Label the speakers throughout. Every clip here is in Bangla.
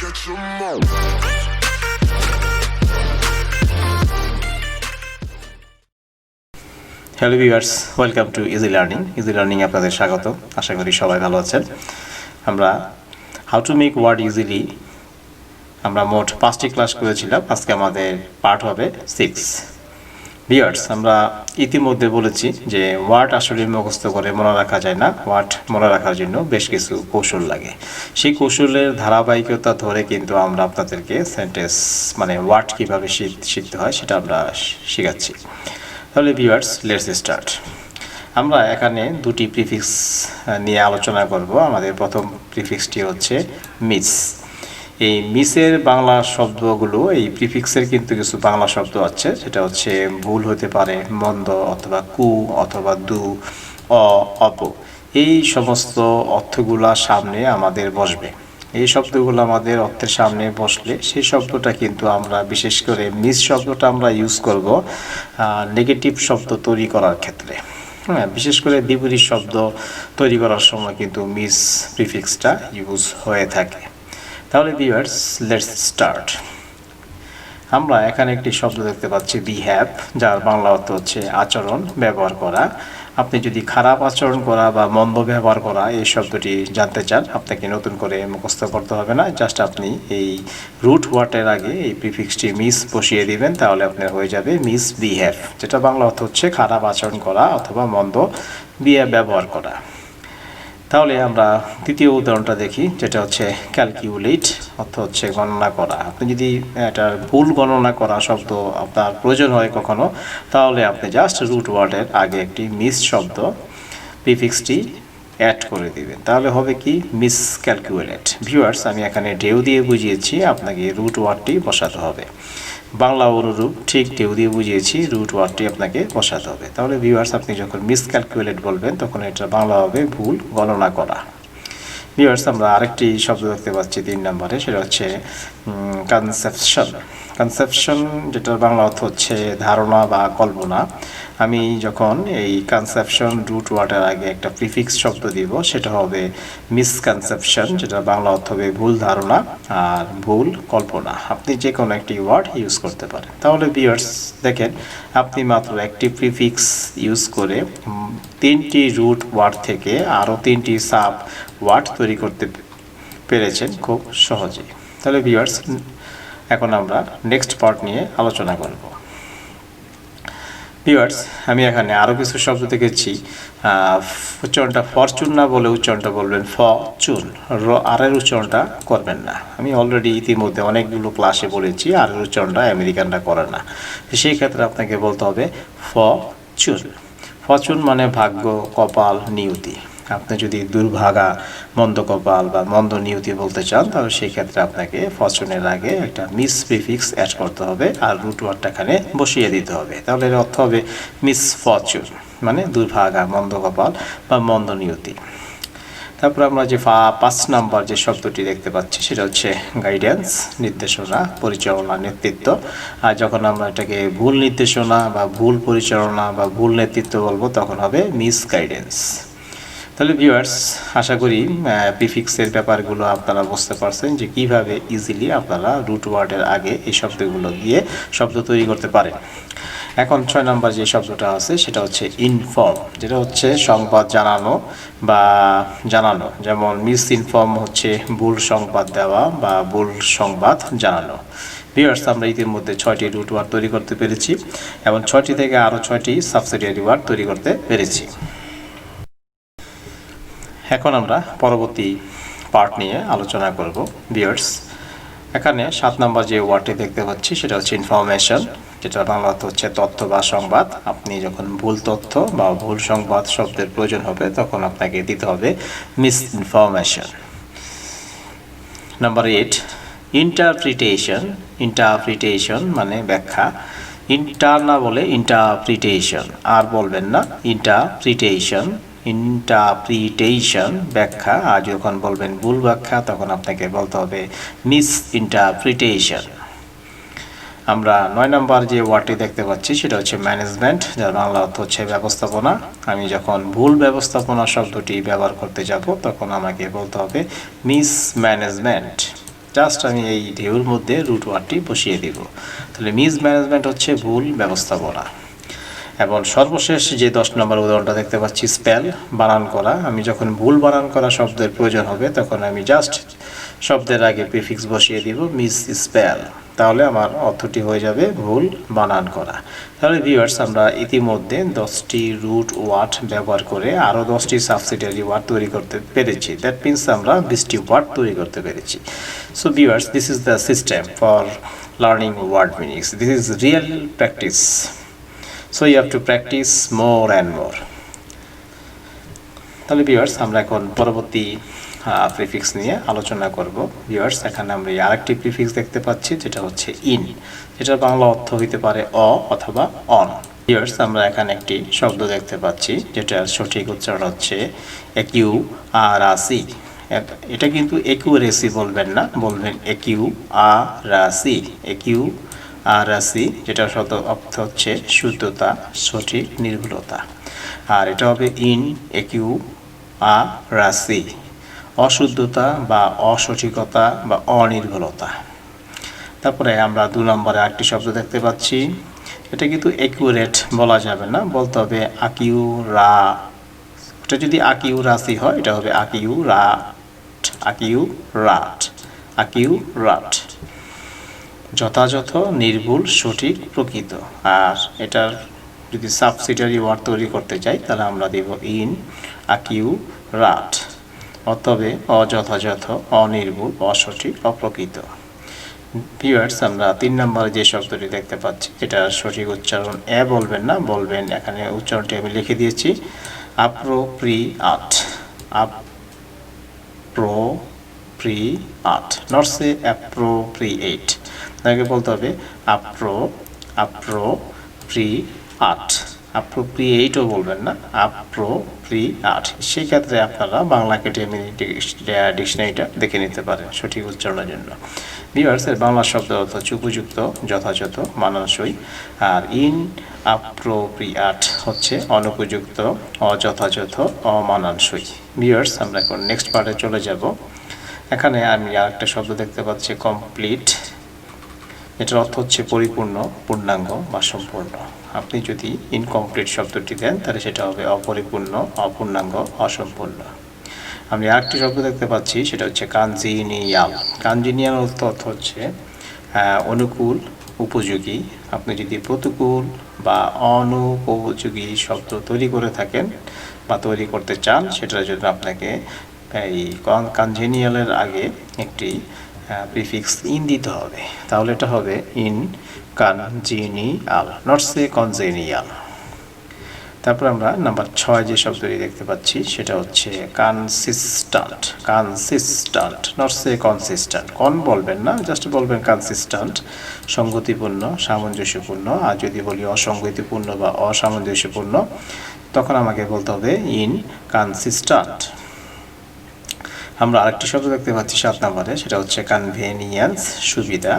Speaker 1: catch 'em all.
Speaker 2: Hello viewers, welcome to easy learning. Easy learning আপনাদের স্বাগত। আশা করি সবাই ভালো আছেন। আমরা how to make word easily আমরা মোট 5টি ক্লাস করেছিলাম। আজকে আমাদের পার্ট হবে 6। ভিউয়ার্স, আমরা ইতিমধ্যে বলেছি যে ওয়ার্ড আসলে মুখস্থ করে মনে রাখা যায় না। ওয়ার্ড মনে রাখার জন্য বেশ কিছু কৌশল লাগে। সেই কৌশলের ধারাবাহিকতা ধরে কিন্তু আমরা আপনাদেরকে সেন্টেন্স মানে ওয়ার্ড কীভাবে শিখতে হয় সেটা আমরা শেখাচ্ছি। তাহলে ভিউয়ার্স, লেটস স্টার্ট। আমরা এখানে দুটি প্রিফিক্স নিয়ে আলোচনা করব। আমাদের প্রথম প্রিফিক্সটি হচ্ছে মিস। এই মিসের বাংলা শব্দগুলো, এই প্রিফিক্সের কিন্তু কিছু বাংলা শব্দ আছে, সেটা হচ্ছে ভুল হতে পারে, মন্দ অথবা কু অথবা দু, অপ। এই সমস্ত অর্থগুলা সামনে আমাদের বসবে। এই শব্দগুলো আমাদের অর্থের সামনে বসলে সেই শব্দটা কিন্তু আমরা বিশেষ করে মিস শব্দটা আমরা ইউজ করব নেগেটিভ শব্দ তৈরি করার ক্ষেত্রে। হ্যাঁ, বিশেষ করে বিপরীত শব্দ তৈরি করার সময় কিন্তু মিস প্রিফিক্সটা ইউজ হয়ে থাকে। তাহলে ভিউয়ার্স, লেটস স্টার্ট। আমরা এখানে একটি শব্দ দেখতে পাচ্ছি বিহেভ, যার বাংলা অর্থ হচ্ছে আচরণ, ব্যবহার করা। আপনি যদি খারাপ আচরণ করা বা মন্দ ব্যবহার করা এই শব্দটি জানতে চান, আপনাকে নতুন করে মুখস্থ করতে হবে না। জাস্ট আপনি এই রুট ওয়ার্ডের আগে এই প্রিফিক্সটি মিস বসিয়ে দিবেন, তাহলে আপনার হয়ে যাবে মিস বিহেভ, যেটা বাংলা অর্থ হচ্ছে খারাপ আচরণ করা অথবা মন্দ ব্যবহার করা। তাহলে আমরা দ্বিতীয় উদাহরণটা দেখি, যেটা হচ্ছে ক্যালকুলেট, অর্থ হচ্ছে গণনা করা। আপনি যদি এটার ভুল গণনা করা শব্দ আপনার প্রয়োজন হয় কখনো, তাহলে আপনি জাস্ট রুট ওয়ার্ডের আগে একটি মিস শব্দ প্রিফিক্সটি অ্যাড করে দিবেন, তাহলে হবে কি মিস ক্যালকুলেট। ভিউয়ার্স, আমি এখানে ঢেউ দিয়ে বুঝিয়েছি, আপনাকে রুট ওয়ার্ডটি বসাতে হবে। বাংলা অনুরূপ ঠিক ঢেউ দিয়ে বুঝিয়েছি, রুট ওয়ার্ডটি আপনাকে বসাতে হবে। তাহলে ভিউয়ার্স, আপনি যখন মিস ক্যালকুলেট বলবেন তখন এটা বাংলা হবে ভুল গণনা করা। ভিউয়ার্স, আমরা আরেকটি শব্দ দেখতে পাচ্ছি 3 নম্বরে, সেটা হচ্ছে কনসেপশন। কনসেপশন, যেটার বাংলা অর্থ হচ্ছে ধারণা বা কল্পনা। আমি যখন এই কনসেপশন রুট ওয়ার্ডের আগে একটা প্রিফিক্স শব্দ দিব, সেটা হবে মিসকনসেপশন, যেটা বাংলা অর্থ হবে ভুল ধারণা আর ভুল কল্পনা। আপনি যে কোনো একটি ওয়ার্ড ইউজ করতে পারেন। তাহলে ভিউয়ার্স দেখেন, আপনি মাত্র একটি প্রিফিক্স ইউজ করে 3টি রুট ওয়ার্ড থেকে আরও 3টি সাব ওয়ার্ড তৈরি করতে পেরেছেন খুব সহজে। তাহলে ভিউয়ার্স, এখন আমরা নেক্সট পার্ট নিয়ে আলোচনা করব। ভিউয়ার্স, আমি এখানে আরও কিছু শব্দ দেখেছি। উচ্চারণটা ফরচুন না বলে উচ্চারণটা বলবেন ফচুন, আরের উচ্চারণটা করবেন না। আমি অলরেডি ইতিমধ্যে অনেকগুলো ক্লাসে বলেছি আরের উচ্চারণটা আমেরিকানরা করে না, সেই ক্ষেত্রে আপনাকে বলতে হবে ফচুন। ফরচুন মানে ভাগ্য, কপাল, নিয়তি। আপনি যদি দুর্ভাগা, মন্দ কপাল বা মন্দ নিয়তি বলতে চান, তাহলে সেই ক্ষেত্রে আপনাকে ফরচুনের আগে একটা মিস প্রিফিক্স অ্যাড করতে হবে আর রুট ওয়ার্ডটা এখানে বসিয়ে দিতে হবে। তাহলে এর অর্থ হবে মিস ফরচুন, মানে দুর্ভাগা, মন্দ কপাল বা মন্দ নিয়তি। তারপর আমরা যে 5 নম্বর যে শব্দটি দেখতে পাচ্ছি, সেটা হচ্ছে গাইডেন্স, নির্দেশনা, পরিচালনা, নেতৃত্ব। আর যখন আমরা এটাকে ভুল নির্দেশনা বা ভুল পরিচালনা বা ভুল নেতৃত্ব বলবো, তখন হবে মিস গাইডেন্স। তাহলে ভিউয়ার্স, আশা করি প্রিফিক্সের ব্যাপারগুলো আপনারা বুঝতে পারছেন যে কিভাবে ইজিলি আপনারা রুট ওয়ার্ডের আগে এই শব্দগুলো দিয়ে শব্দ তৈরি করতে পারেন। এখন 6 নম্বর যে শব্দটা আছে, সেটা হচ্ছে ইনফর্ম, যেটা হচ্ছে সংবাদ জানানো বা জানানো। যেমন মিস ইনফর্ম হচ্ছে ভুল সংবাদ দেওয়া বা ভুল সংবাদ জানানো। ভিউয়ার্স, আমরা ইতিমধ্যে 6টি রুট ওয়ার্ড তৈরি করতে পেরেছি এবং 6টি থেকে আরও 6টি সাবসিডিয়ারি ওয়ার্ড তৈরি করতে পেরেছি। এখন আমরা পরবর্তী পার্ট নিয়ে আলোচনা করব। ভিউয়ার্স, এখানে 7 নম্বর যে ওয়ার্ডটি দেখতে পাচ্ছি, সেটা হচ্ছে ইনফরমেশন, যেটা বাংলা অর্থ হচ্ছে তথ্য বা সংবাদ। আপনি যখন ভুল তথ্য বা ভুল সংবাদ শব্দের প্রয়োজন হবে, তখন আপনাকে দিতে হবে miss information. Number 8, interpretation. Interpretation মানে ব্যাখ্যা। ইন্টার না বলে ইন্টারপ্রিটেশন, আর বলবেন না ইন্টারপ্রিটেশন। ইন্টারপ্রিটেশন ব্যাখ্যা, আর যখন বলবেন ভুল ব্যাখ্যা, তখন আপনাকে বলতে হবে মিস ইন্টারপ্রিটেশন। আমরা 9 নম্বর যে ওয়ার্ডটি দেখতে পাচ্ছি, সেটা হচ্ছে ম্যানেজমেন্ট, যার বাংলা অর্থ হচ্ছে ব্যবস্থাপনা। আমি যখন ভুল ব্যবস্থাপনা শব্দটি ব্যবহার করতে যাব, তখন আমাকে বলতে হবে মিস ম্যানেজমেন্ট। জাস্ট আমি এই ঢেউর মধ্যে রুট ওয়ার্ডটি বসিয়ে দিব। তাহলে মিসম্যানেজমেন্ট হচ্ছে ভুল ব্যবস্থাপনা। এবং সর্বশেষ যে 10 নম্বর উদাহরণটা দেখতে পাচ্ছি, স্পেল বানান করা। আমি যখন ভুল বানান করা শব্দের প্রয়োজন হবে তখন আমি জাস্ট শব্দের আগে প্রিফিক্স বসিয়ে দিব মিস স্পেল, তাহলে আমার অর্থটি হয়ে যাবে ভুল বানান করা। তাহলে ভিউয়ার্স, আমরা ইতিমধ্যে 10টি রুট ওয়ার্ড ব্যবহার করে আরও 10টি সাবসিডিয়ারি ওয়ার্ড তৈরি করতে পেরেছি। দ্যাট মিনস আমরা 20টি ওয়ার্ড তৈরি করতে পেরেছি। So viewers, this is the system for learning word meanings. This is real practice. So you have to practice more and more. তাহলে ভিউয়ার্স, আমরা এখন পরবর্তী প্রিফিক্স নিয়ে আলোচনা করব। ভিউয়ার্স, এখানে আমরা আরেকটি প্রিফিক্স দেখতে পাচ্ছি যেটা হচ্ছে ইন, যেটার বাংলা অর্থ হইতে পারে অ অথবা অন। ভিউয়ার্স, আমরা এখানে একটি শব্দ দেখতে পাচ্ছি যেটার সঠিক উচ্চারণ হচ্ছে একিউ আর আসি। এটা কিন্তু একিউরেসি বলবেন না, বলবেন একিউ আর আসি। একিউ আর রাশি, যেটা শব্দ অর্থ হচ্ছে শুদ্ধতা, সঠিক, নির্ভুলতা। আর এটা হবে ইন একিউ আ রাশি, অশুদ্ধতা বা অসঠিকতা বা অনির্ভুলতা। তারপরে আমরা 2 নম্বরে আরেকটি শব্দ দেখতে পাচ্ছি। এটা কিন্তু একিউরেট বলা যাবে না, বলতে হবে আকিউ রা। এটা যদি আকিউ রাশি হয় এটা হবে আকিউ রাট, আকিউ রাট, আকিউ রাট। যথাযথ, নির্ভুল, সঠিক, প্রকৃত। আর এটার যদি সাবসিডিয়ারি ওয়ার্ড তৈরি করতে চাই তাহলে আমরা দেব ইন আকিউ রাট, অতবে অযথাযথ, অনির্ভুল, অসঠিক, অপ্রকৃত। ভিউয়ার্স, আমরা 3 নম্বরে যে শব্দটি দেখতে পাচ্ছি এটার সঠিক উচ্চারণ এ বলবেন না, বলবেন, এখানে উচ্চারণটি আমি লিখে দিয়েছি appropriate, appropriate, not say appropriate. তাকে বলতে হবে অ্যাপ্রোপ্রিয়েট, অ্যাপ্রোপ্রিয়েটও বলবেন না, অ্যাপ্রোপ্রিয়েট। সেই ক্ষেত্রে আপনারা বাংলা একাডেমি ডিকশনারিটা দেখে নিতে পারেন সঠিক উচ্চারণের জন্য। ভিউয়ার্স, এর বাংলা শব্দ অর্থ হচ্ছে উপযুক্ত, যথাযথ, মানানসই। আর ইন অ্যাপ্রোপ্রিয়েট হচ্ছে অনুপযুক্ত, অযথাযথ, অমানানসই। ভিউয়ার্স, আমরা এখন নেক্সট পার্টে চলে যাব। এখানে আমি আরেকটা শব্দ দেখতে পাচ্ছি কমপ্লিট। এটার অর্থ হচ্ছে পরিপূর্ণ, পূর্ণাঙ্গ বা সম্পূর্ণ। আপনি যদি ইনকমপ্লিট শব্দটি দেন তাহলে সেটা হবে অপরিপূর্ণ, অপূর্ণাঙ্গ, অসম্পূর্ণ। আমি আরেকটি শব্দ দেখতে পাচ্ছি সেটা হচ্ছে কানজিনিয়াল। কানজিনিয়াল অর্থ হচ্ছে অনুকূল, উপযোগী। আপনি যদি প্রতিকূল বা অনুপযোগী শব্দ তৈরি করে থাকেন বা তৈরি করতে চান, সেটার জন্য আপনাকে এই কানজিনিয়ালের আগে একটি প্রিফিক্স ইন দিতে হবে, তাহলে এটা হবে ইন কনজিনিয়াল, নট সে কনজেনিয়াল। তারপর আমরা নাম্বার 6 যে শব্দটি দেখতে পাচ্ছি সেটা হচ্ছে consistent, consistent, not say consistent. কন বলবেন না, জাস্ট বলবেন কনসিস্টেন্ট, সঙ্গতিপূর্ণ, সামঞ্জস্যপূর্ণ। আর যদি বলি অসঙ্গতিপূর্ণ বা অসামঞ্জস্যপূর্ণ তখন আমাকে বলতে হবে ইন কনসিস্টেন্ট। আমরা আরেকটি শব্দ দেখতে পাচ্ছি 7 নম্বরে, সেটা হচ্ছে কনভেনিয়েন্স, সুবিধা।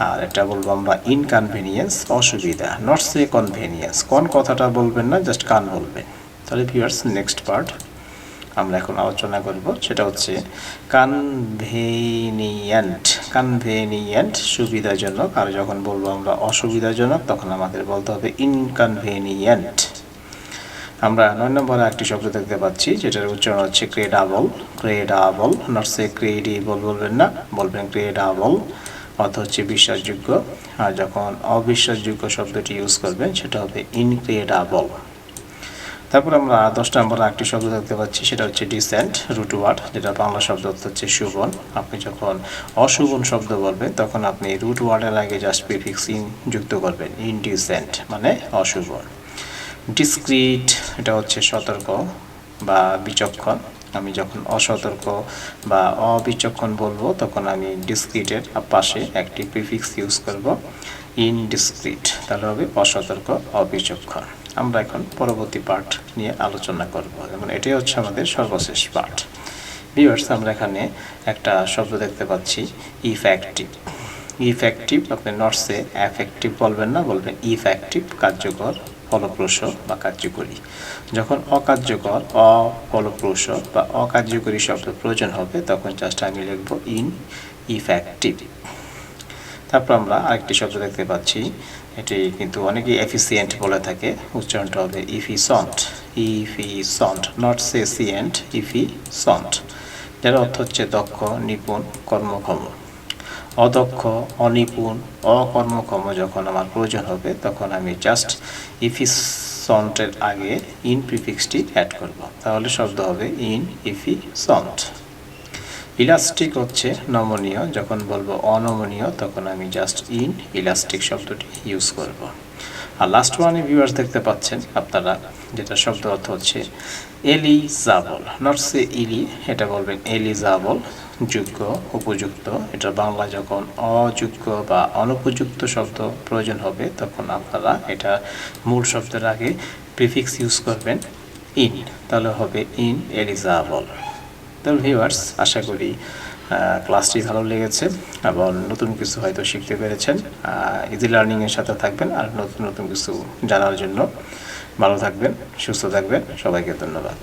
Speaker 2: আর এটা বলবো আমরা ইনকনভেনিয়েন্স, অসুবিধা, নট সে কনভেনিয়েন্স। কোন কথাটা বলবেন না, জাস্ট কান বলবেন। তাহলে ভিউয়ার্স, নেক্সট পার্ট আমরা এখন আলোচনা করব, সেটা হচ্ছে কনভেনিয়েন্ট। কনভেনিয়েন্ট সুবিধাজনক, আর যখন বলবো আমরা অসুবিধাজনক তখন আমাদের বলতে হবে ইনকনভেনিয়েন্ট। আমরা 9 নম্বরে একটি শব্দ দেখতে পাচ্ছি যেটার উচ্চারণ হচ্ছে ক্রেডাবল, ক্রেডাবল, নট সে ক্রেডিবল বলবেন না, বলবেন ক্রেডাবল, অর্থ হচ্ছে বিশ্বাসযোগ্য। আর যখন অবিশ্বাসযোগ্য শব্দটি ইউজ করবেন সেটা হবে ইনক্রেডাবল। তারপর আমরা 10 নম্বরে একটি শব্দ দেখতে পাচ্ছি সেটা হচ্ছে ডিসেন্ট, রুট ওয়ার্ড, যেটা বাংলা শব্দ অর্থ হচ্ছে শোভন। আপনি যখন অশোভন শব্দ বলবেন তখন আপনি রুট ওয়ার্ডের আগে জাস্ট প্রিফিক্স ইন যুক্ত করবেন, ইনডিসেন্ট মানে অশোভন। ডিসক্রিট, এটা হচ্ছে সতর্ক বা বিচক্ষণ। আমি যখন অসতর্ক বা অবিচক্ষণ বলবো তখন আমি ডিসক্রিটের পাশে একটি প্রিফিক্স ইউজ করব, ইনডিসক্রিট, তাহলে হবে অসতর্ক, অবিচক্ষণ। আমরা এখন পরবর্তী পার্ট নিয়ে আলোচনা করব, এবং এটাই হচ্ছে আমাদের সর্বশেষ পার্ট। ভিউয়ার্স, আমরা এখানে একটা শব্দ দেখতে পাচ্ছি ইফেক্টিভ। ইফেক্টিভ আপনি নট সে এফেক্টিভ বলবেন না, বলবেন ইফেক্টিভ, কার্যকর, ফলপ্রসূ বা কার্যকরী। যখন অকার্যকর, অফলপ্রসূ বা অকার্যকরী শব্দ প্রয়োজন হবে তখন জাস্ট আমি লিখব ইন ইফেক্টিভ। তারপর আমরা আরেকটি শব্দ দেখতে পাচ্ছি, এটি কিন্তু অনেকেই এফিসিয়েন্ট বলে থাকে, উচ্চারণটা হবে ইফিসন্ট, ইফিসন্ট, নট সেসিয়েন্ট, ইফিসন্ট, যার অর্থ হচ্ছে দক্ষ, নিপুণ, কর্মক্ষম। অদক্ষ, অনিপুণ, অকর্মক্ষম যখন আমার প্রয়োজন হবে তখন আমি জাস্ট ইফিসন্টের আগে ইন প্রিফিক্সটি অ্যাড করব, তাহলে শব্দ হবে ইন ইফিসন্ট। ইলাস্টিক হচ্ছে নমনীয়, যখন বলবো অনমনীয় তখন আমি জাস্ট ইন ইলাস্টিক শব্দটি ইউজ করব। আর লাস্ট ওয়ানে ভিউয়ার্স দেখতে পাচ্ছেন আপনারা, যেটা শব্দ অর্থ হচ্ছে এলিজাবল, নট সে ইলি, এটা বলবেন এলিজাবল, যোগ্য, উপযুক্ত। এটা বাংলা যখন অযোগ্য বা অনুপযুক্ত শব্দ প্রয়োজন হবে তখন আপনারা এটা মূল শব্দের আগে প্রিফিক্স ইউজ করবেন ইন, তাহলে হবে ইন এলিজাবল। তাহলে ভিউয়ার্স, আশা করি ক্লাসটি ভালো লেগেছে এবং নতুন কিছু হয়তো শিখতে পেরেছেন। ইজি লার্নিংয়ের সাথে থাকবেন আর নতুন নতুন কিছু জানার জন্য। ভালো থাকবেন, সুস্থ থাকবেন, সবাইকে ধন্যবাদ।